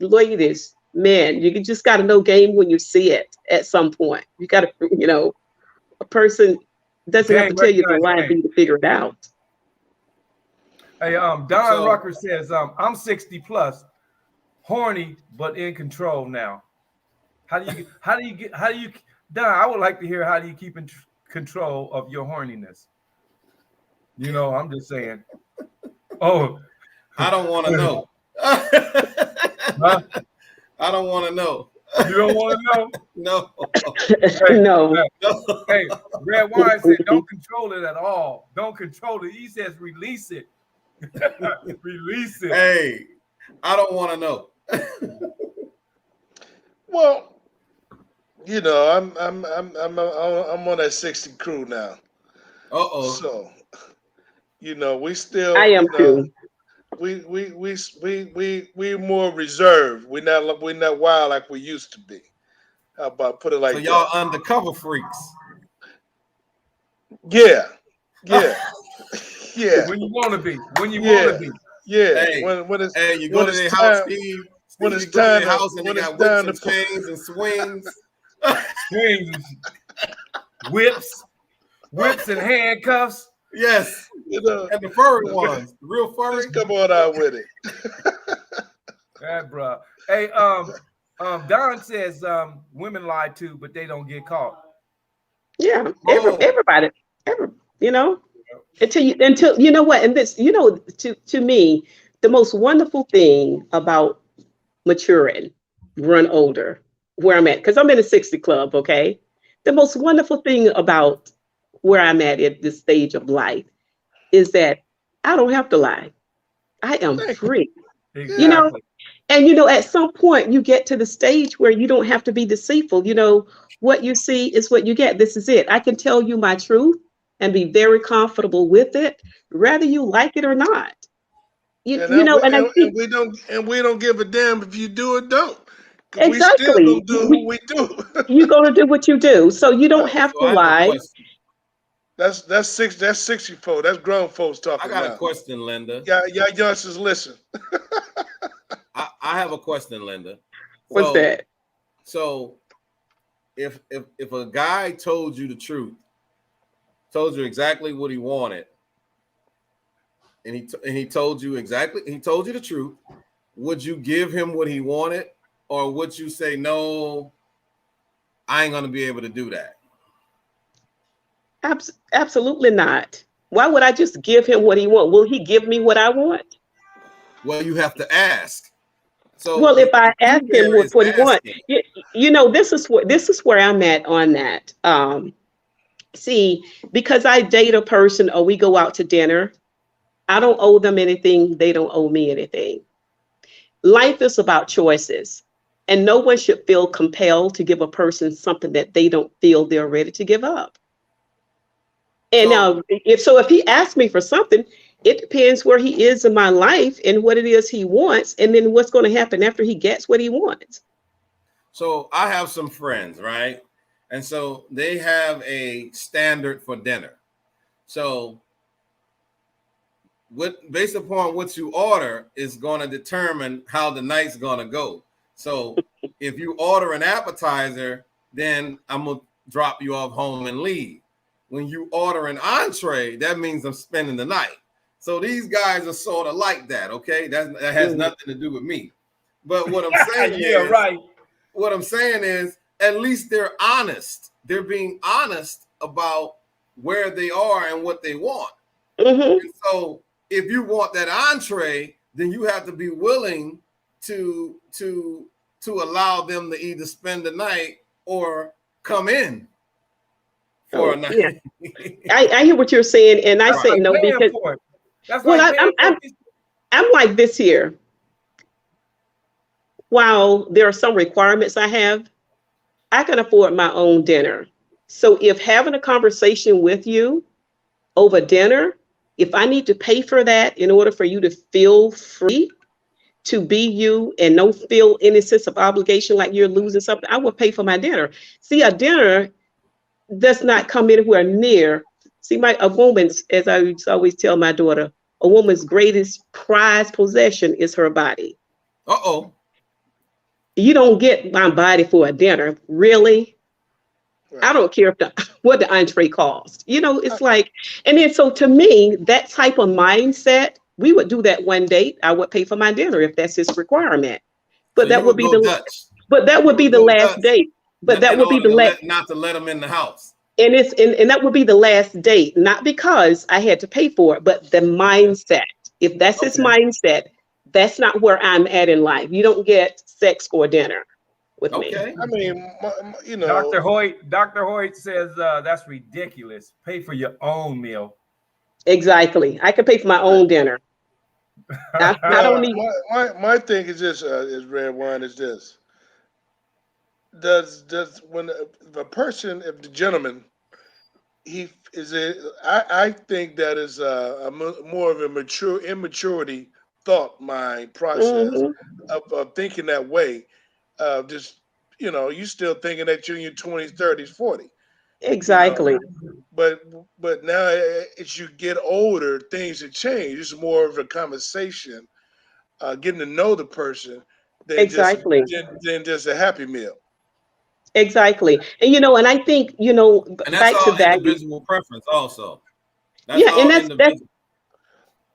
ladies, men, you just got to know game when you see it. At some point, you got to, a person doesn't have to tell you the lie for you to figure it out. Hey, Don Rucker says, I'm 60 plus, horny but in control now. How do you Don, I would like to hear, how do you keep in control of your horniness? I'm just saying. Oh, I don't want to know. Huh? I don't want to know. You don't want to know? No. No. Hey, Red Wine said, don't control it at all. Don't control it. He says, release it. Release it. Hey, I don't want to know. Well, I'm on that 60 crew now. So, we still. I am too. We more reserved. We're not wild like we used to be. How about put it like that? So y'all undercover freaks. Yeah. Yeah. When you want to be. When you want to be. Yeah. Hey, when you go to their house, Steve. When it's time, and they got whips and chains and swings. Whips and handcuffs. Yes, and the furry ones, the real furry. Just come on out with it. Yeah, bro. Hey, Don says women lie too, but they don't get caught. Yeah, everybody, until you know what, and this, to me, the most wonderful thing about maturing, growing older, where I'm at, because I'm in a 60 club, okay? The most wonderful thing about where I'm at this stage of life is that I don't have to lie. I am free. Exactly. And at some point you get to the stage where you don't have to be deceitful. What you see is what you get. This is it. I can tell you my truth and be very comfortable with it, whether you like it or not. We don't give a damn if you do or don't. Exactly. We still gonna do what we do. You're gonna do what you do, so you don't have to lie. That's 64. That's grown folks talking. I got a question, Linda. Yeah, youngsters, listen. I have a question, Linda. What's that? So, if a guy told you the truth, told you exactly what he wanted, and he told you the truth, would you give him what he wanted, or would you say, no, I ain't gonna be able to do that? Absolutely not. Why would I just give him what he wants? Will he give me what I want? Well, you have to ask. So, well, if I ask him what he wants, this is where I'm at on that. See, because I date a person or we go out to dinner, I don't owe them anything. They don't owe me anything. Life is about choices, and no one should feel compelled to give a person something that they don't feel they're ready to give up. And if he asks me for something, it depends where he is in my life and what it is he wants, and then what's going to happen after he gets what he wants. So I have some friends, right? And so they have a standard for dinner. So based upon what you order is going to determine how the night's going to go. So if you order an appetizer, then I'm going to drop you off home and leave. When you order an entree, that means I'm spending the night. So these guys are sort of like that, okay? That has nothing to do with me. But what I'm saying what I'm saying is, at least they're honest. They're being honest about where they are and what they want. And so if you want that entree, then you have to be willing to allow them to either spend the night or come in for a night. Yeah. I hear what you're saying, and I say no because I'm like this here. While there are some requirements I have, I can afford my own dinner. So if having a conversation with you over dinner If I need to pay for that in order for you to feel free to be you and don't feel any sense of obligation like you're losing something, I will pay for my dinner. See, a dinner does not come anywhere near. See, a woman's, as I used to always tell my daughter, a woman's greatest prized possession is her body. Uh-oh. You don't get my body for a dinner, really. Right. I don't care what the entree cost. It's like, and then so to me, that type of mindset, we would do that one date. I would pay for my dinner if that's his requirement. So But that you would would be go Dutch. but that You would be would the go last Dutch date. But that in would be order the to last, not to let them in the house. and that would be the last date, not because I had to pay for it, but the mindset. If that's his Okay. mindset, that's not where I'm at in life. You don't get sex for dinner with me. Okay. I mean, Dr. Hoyt says that's ridiculous. Pay for your own meal. Exactly. I can pay for my own dinner. I don't well, need. my thing is this: is red wine is this. Does when the person, if the gentleman, he is a, I think that is more of a immaturity thought mind process Mhm. of thinking that way. Just you still thinking that you're in your 20s, 30s, 40. You know, Exactly. but now as you get older, things have changed. It's more of a conversation, getting to know the person than just Exactly. than just a happy meal. Exactly. And I think, And that's back to all value. individual preference also. That's Yeah, and all that's individual.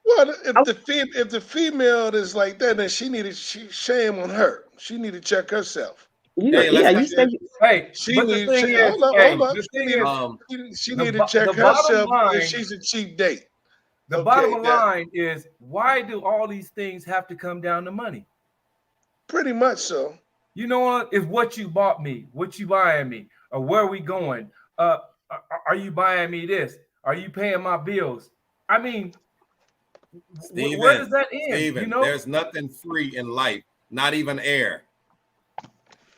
Well, if oh, the female is like that, then shame on her. She need to check herself. Hey, yeah, let's you not say Hey, She but the need thing is, hold hey, up. the thing is, um She the need to check the bottom herself if line, she's a cheap date. the bottom Okay, that line is, why do all these things have to come down to money? pretty much so. You know what? It's what you bought me, what you buying me, or where are we going? Uh, are you buying me this? Are you paying my bills? I mean, where does Steven, that end? Steven, there's nothing free in life, not even air.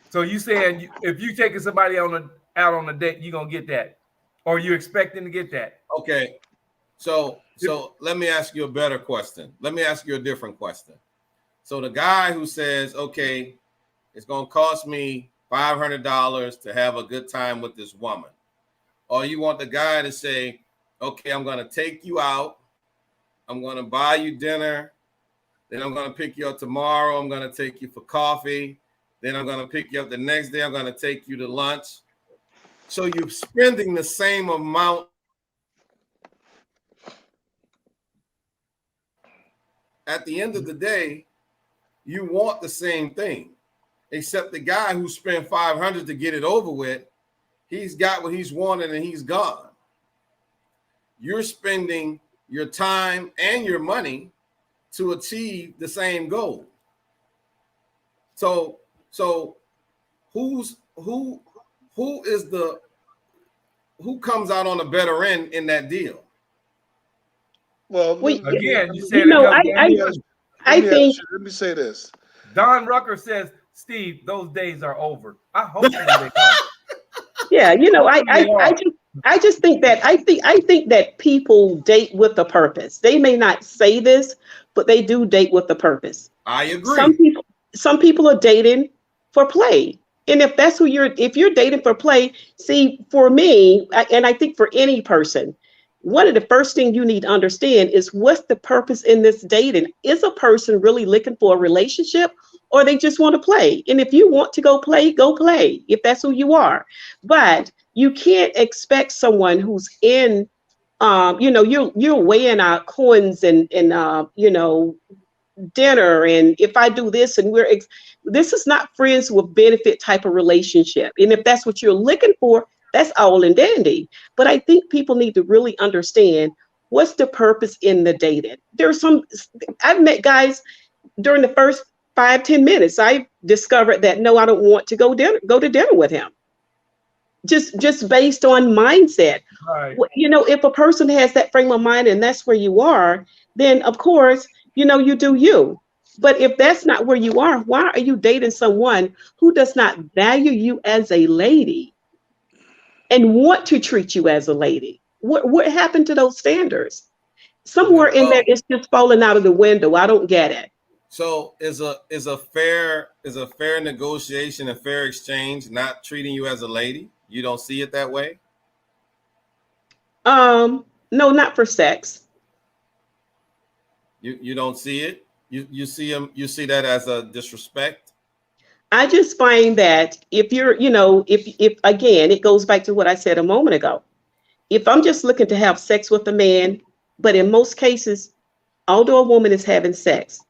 So you saying if you taking somebody out on a date, you gonna get that, or you expecting to get that? Okay. So let me ask you a better question. Let me ask you a different question. So the guy who says, okay, it's gonna cost me $500 to have a good time with this woman. Or you want the guy to say, okay, I'm gonna take you out, I'm gonna buy you dinner, then I'm gonna pick you up tomorrow, I'm gonna take you for coffee, then I'm gonna pick you up the next day, I'm gonna take you to lunch. So you're spending the same amount. At the end of the day, you want the same thing, except the guy who spent 500 to get it over with, he's got what he's wanted and he's gone. You're spending your time and your money to achieve the same goal. So who is who comes out on the better end in that deal? Well, Again, you said it comes down to money. I think, let me say this. Don Rucker says, Steve, those days are over. Hopefully they are. yeah, Hopefully they are. I just think that I think that people date with a purpose. They may not say this, but they do date with a purpose. I Some agree. people some people are dating for play. And if you're dating for play, see, for me, and I think for any person, one of the first things you need to understand is what's the purpose in this dating? Is a person really looking for a relationship, or they just want to play? And if you want to go play, if that's who you are. But you can't expect someone who's in you're weighing out coins and dinner, and if I do this, and this is not friends with benefit type of relationship. And if that's what you're looking for, that's all and dandy. But I think people need to really understand what's the purpose in the dating. I've met guys during the first 5-10 minutes. I discovered that no, I don't want to go to dinner with him. Just based on mindset. Right. If a person has that frame of mind and that's where you are, then of course, you do you. But if that's not where you are, why are you dating someone who does not value you as a lady and want to treat you as a lady? What happened to those standards? Somewhere in there, So, it's just falling out of the window. I don't get it. so is a fair negotiation, a fair exchange, not treating you as a lady? You don't see it that way? No, not for sex. You don't see it? You see that as a disrespect? I just find that if you're, if again, it goes back to what I said a moment ago. If I'm just looking to have sex with a man, but in most cases, although a woman is having sex,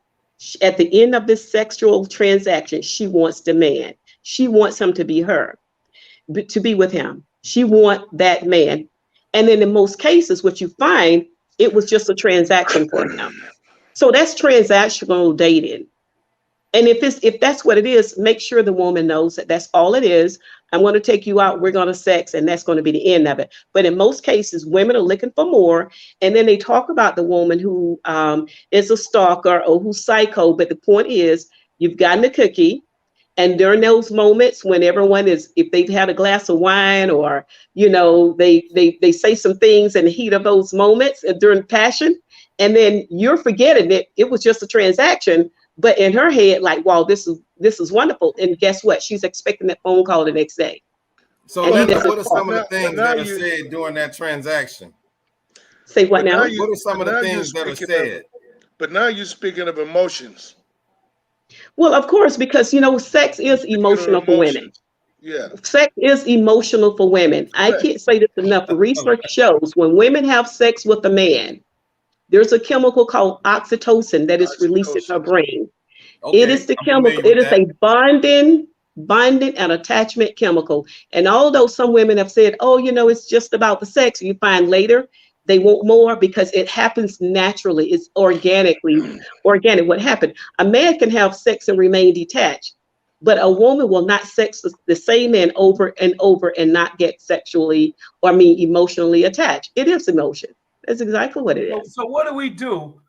at the end of this sexual transaction, she wants the man. She wants him to be her, to be with him. She wants that man. And then in most cases, what you find, it was just a transaction for him. So that's transactional dating. And if that's what it is, make sure the woman knows that that's all it is. I'm going to take you out. We're going to sex, and that's going to be the end of it. But in most cases, women are looking for more, and then they talk about the woman who is a stalker or who's psycho. But the point is, you've gotten the cookie, and during those moments when everyone is, if they've had a glass of wine, or they say some things in the heat of those moments and during passion, and then you're forgetting that it was just a transaction. But in her head, like, wow, this is wonderful. And guess what? She's expecting that phone call the next day. So, And he Linda, doesn't what are call. some of the But things now that are you, said during that transaction? Say what but now now? you, What are some but of the now you're things that are speaking of, said? but now you're speaking of emotions. Well, of course, because sex You're is speaking of emotional for women. emotions. Yeah, Sex is emotional for women. I correct. can't say this enough. Research shows when women have sex with a man, there's a chemical called oxytocin that is released in her Oxytocin. brain. It is Okay, the I'm chemical, familiar it with is that. a bonding and attachment chemical. And although some women have said, oh, it's just about the sex, you find later they want more because it happens naturally. It's organic. What happened? A man can have sex and remain detached, but a woman will not sex the same man over and over and not get sexually, or I mean emotionally attached. It is emotion. That's exactly what it So, is. so what do we do?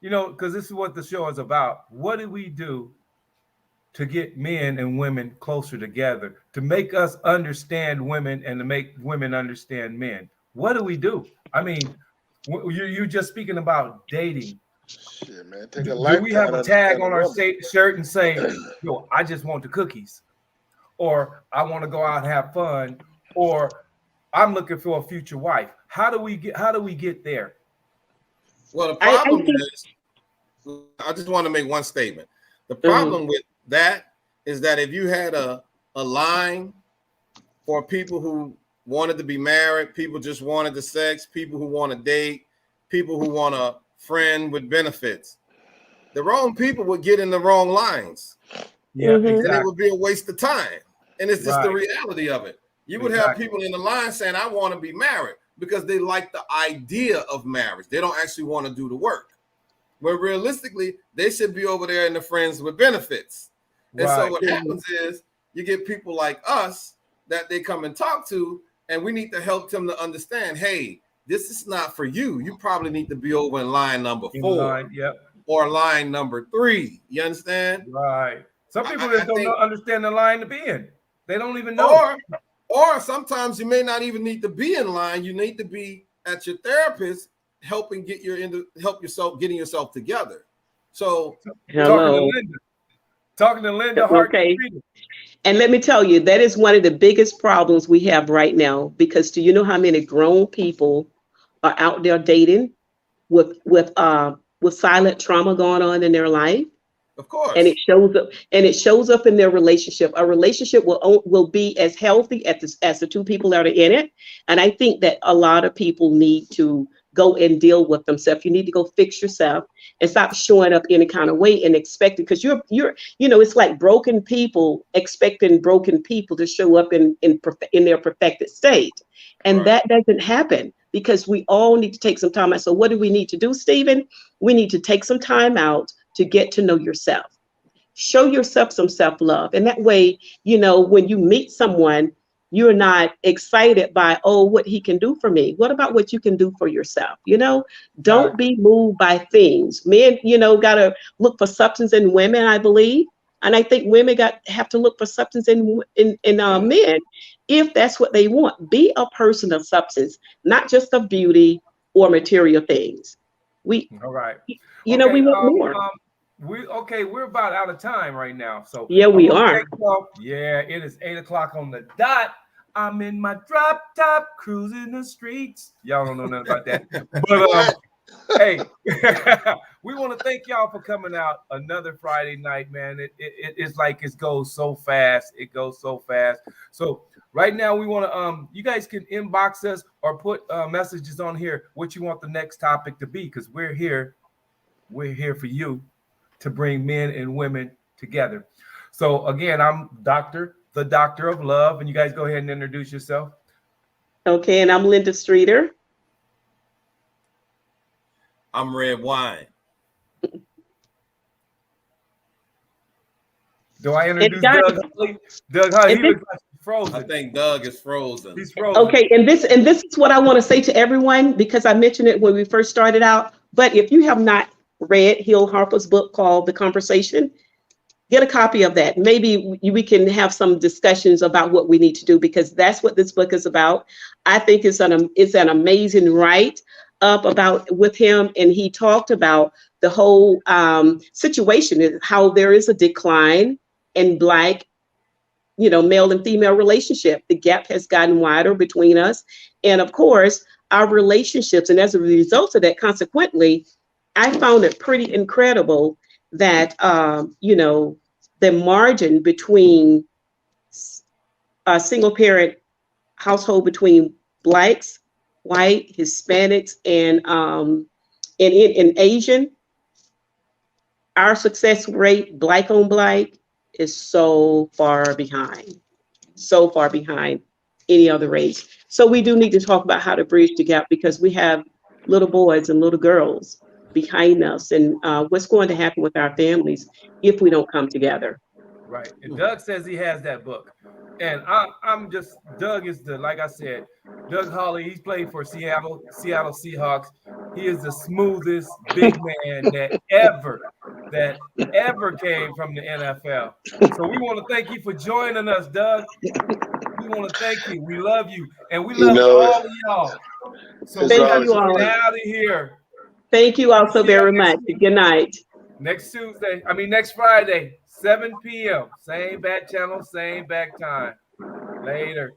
Because this is what the show is about. What do we do to get men and women closer together, to make us understand women and to make women understand men? What do we do? I mean, you're just speaking about dating. Shit, man, take a Do we lifetime have to a tag understand a on our woman. shirt and say, "Yo, I just want the cookies," or "I want to go out and have fun," or "I'm looking for a future wife"? How do we get there? Well, the I problem think. is, I just want to make one statement. The Mhm. problem with that is that if you had a line for people who wanted to be married, people just wanted the sex, people who want to date, people who want a friend with benefits, the wrong people would get in the wrong lines, Yeah, Mhm. and it exactly. would be a waste of time. And it's just the Right. reality of it. You would have Exactly. people in the line saying, I want to be married because they like the idea of marriage. They don't actually want to do the work. Where realistically, they should be over there in the friends with benefits. And so Right. what Mhm. happens is you get people like us that they come and talk to, and we need to help them to understand, hey, this is not for you. You probably need to be over in line number In 4 line. Yep. or line number 3. You understand? Right. Some people I just don't think, understand the line to be in. They don't even know. or or sometimes you may not even need to be in line. You need to be at your therapist helping help yourself getting yourself together. So Talking to Hello. Linda. Talking to Linda Hart Okay. Freedom. And let me tell you, that is one of the biggest problems we have right now. Because do you know how many grown people are out there dating with silent trauma going on in their life? of And it course, shows up, in their relationship. A relationship will be as healthy as the two people that are in it. And I think that a lot of people need to go and deal with themselves. You need to go fix yourself and stop showing up any kind of way and expecting, because it's like broken people expecting broken people to show up in their perfected state. And right. that doesn't happen, because we all need to take some time out. So what do we need to do, Stephen? We need to take some time out to get to know yourself. Show yourself some self-love. And that way, when you meet someone, you're not excited by, oh, what he can do for me. What about what you can do for yourself? Don't Exactly. be moved by things. Men, gotta look for substance in women, I believe. And I think women have to look for substance in men, if that's what they want. Be a person of substance, not just of beauty or material things. All right. You know, Okay. we want more. We're about out of time right now. So Yeah, I we want to are. thank y'all. Yeah, it is 8 o'clock on the dot. I'm in my drop top cruising the streets. Y'all don't know nothing about that. But hey, we want to thank y'all for coming out another Friday night, man. It's like it goes so fast. It goes so fast. So right now we want to you guys can inbox us or put messages on here what you want the next topic to be, because we're here for you to bring men and women together. So again, I'm the Doctor of Love, and you guys go ahead and introduce yourself. Okay, and I'm Linda Streeter. I'm Red Wine. Do I introduce guys, Doug Holly? Doug Holly, he and this, looks like he's frozen. I think Doug is frozen. He's frozen. okay, and this is what I want to say to everyone, because I mentioned it when we first started out. But if you have not read Hill Harper's book called The Conversation, get a copy of that. Maybe we can have some discussions about what we need to do, because that's what this book is about. I think it's an amazing write up about with him, and he talked about the whole situation, how there is a decline in Black, male and female relationship. The gap has gotten wider between us, and of course our relationships. And as a result of that, consequently, I found it pretty incredible that the margin between a single parent household between Blacks, white, Hispanics, and in Asian, our success rate, Black on Black, is so far behind any other race. So we do need to talk about how to bridge the gap, because we have little boys and little girls behind us, and what's going to happen with our families if we don't come together. Right. And Doug says he has that book. And I'm just, Doug is like I said, Doug Holly, he's played for Seattle Seahawks. He is the smoothest big man that ever came from the NFL. So we want to thank you for joining us, Doug. We want to thank you. We love you. And we love all of y'all. So we got to get out of here. Thank you all so very much. Good night. Next Friday, 7 p.m. Same bat channel, same back time. Later.